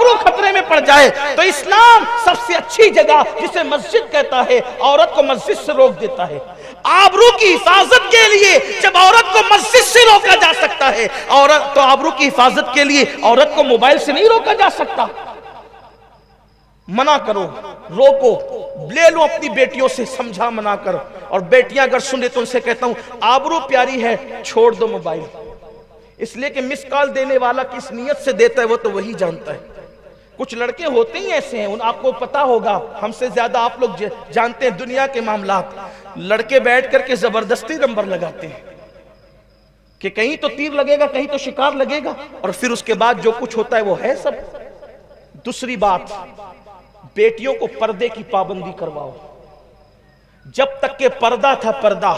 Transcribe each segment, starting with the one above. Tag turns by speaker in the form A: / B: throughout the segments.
A: आबरू खतरे में पड़ जाए तो इस्लाम सबसे अच्छी जगह जिसे मस्जिद कहता है, औरत को मस्जिद से रोक देता है। आबरू की हिफाजत के लिए जब औरत को मस्जिद से रोका जा सकता है, औरत तो आबरू की हिफाजत के लिए औरत को मोबाइल से नहीं रोका जा सकता। मना करो, रोको, ले लो अपनी बेटियों से, समझा मना कर। और बेटियां अगर सुने तो उनसे कहता हूं आबरू प्यारी है, छोड़ दो मोबाइल, इसलिए कि मिस कॉल देने वाला किस नियत से देता है वो तो वही जानता है। कुछ लड़के होते ही ऐसे हैं, आपको पता होगा, हमसे ज्यादा आप लोग जानते हैं दुनिया के मामलात। लड़के बैठ करके जबरदस्ती नंबर लगाते हैं कि कहीं तो तीर लगेगा, कहीं तो शिकार लगेगा, और फिर उसके बाद जो कुछ होता है वो है सब। दूसरी बात, बेटियों को पर्दे की पाबंदी करवाओ। जब तक के पर्दा था, पर्दा,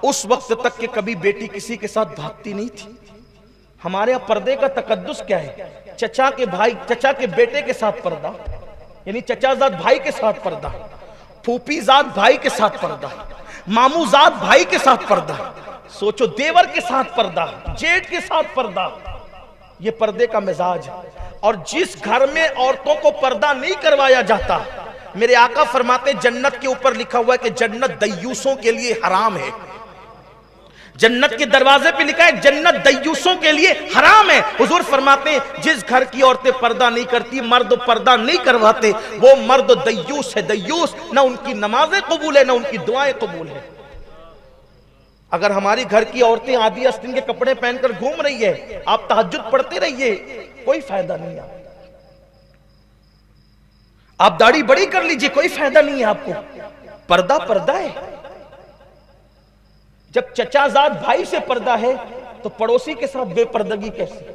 A: उस वक्त तक के कभी बेटी किसी के साथ भागती नहीं थी। हमारे यहां पर्दे का तकद्दुस क्या है? चचा के भाई, चचा के बेटे के साथ पर्दा, यानी चचाजाद भाई के साथ पर्दा, फूफीजाद भाई के साथ पर्दा, मामूजाद भाई के साथ पर्दा, सोचो देवर के साथ पर्दा, जेठ के साथ पर्दा। ये पर्दे का मिजाज। और जिस घर में औरतों को पर्दा नहीं करवाया जाता, मेरे आका फरमाते जन्नत के ऊपर लिखा हुआ है कि जन्नत दय्यूसों के लिए हराम है। जन्नत के दरवाजे पे लिखा है जन्नत दय्यूसों के लिए हराम है। हुजूर फरमाते हैं जिस घर की औरतें पर्दा नहीं करती, मर्द पर्दा नहीं करवाते, वो मर्द दय्यूस है। दय्यूस, ना उनकी नमाजें कबूल है, ना उनकी दुआएं कबूल है। अगर हमारी घर की औरतें आधी आस्तीन के कपड़े पहनकर घूम रही है, आप तहज्जुद पढ़ते रहिए, कोई फायदा नहीं है। आप दाढ़ी बड़ी कर लीजिए, कोई फायदा नहीं है आपको। पर्दा पर्दा है। जब चचाजाद भाई से पर्दा है तो पड़ोसी के साथ बेपर्दगी कैसी?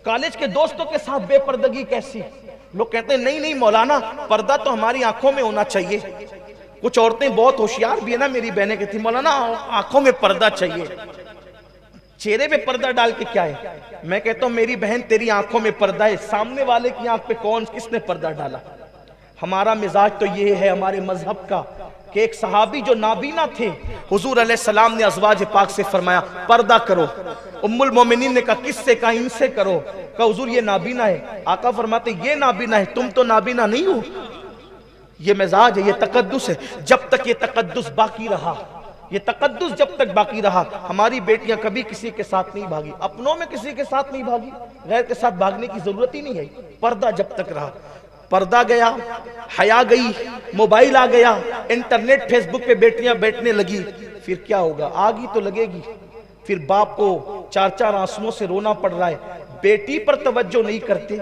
A: कॉलेज के दोस्तों के साथ बेपर्दगी कैसी? लोग कहते हैं नहीं नहीं मौलाना, पर्दा तो हमारी आंखों में होना चाहिए। कुछ औरतें बहुत होशियार भी है ना, मेरी बहनें कहती मौलाना आंखों में पर्दा चाहिए, चेहरे पे पर्दा डाल के क्या है? मैं कहता हूं मेरी बहन तेरी आंखों में पर्दा है, सामने वाले की आंख पे कौन किसने पर्दा डाला? हमारा मिजाज तो ये है हमारे मजहब का कि एक सहाबी जो नाबीना थे, हुजूर अलैहिस्सलाम ने अज़वाज पाक से फरमाया पर्दा करो। उम्मुल मोमिनीन ने कहा किससे? कहा इनसे करो। कहा हुजूर ये नाबीना है। आका फरमाते ये नाबीना है, तुम तो नाबीना नहीं हो। ये मिजाज है, ये तकद्दुस है। जब तक ये तकद्दुस बाकी रहा, ये तकद्दुस जब तक बाकी रहा, हमारी बेटियां कभी किसी के साथ नहीं भागी, अपनों में किसी के साथ नहीं भागी, गैर के साथ भागने की जरूरत ही नहीं है। पर्दा जब तक रहा, पर्दा गया, हया गई, मोबाइल आ गया, इंटरनेट फेसबुक पे बेटियां बैठने लगी, फिर क्या होगा? आगी तो लगेगी। फिर बाप को चार चार आंसुओं से रोना पड़ रहा है, बेटी पर तवज्जो नहीं करते,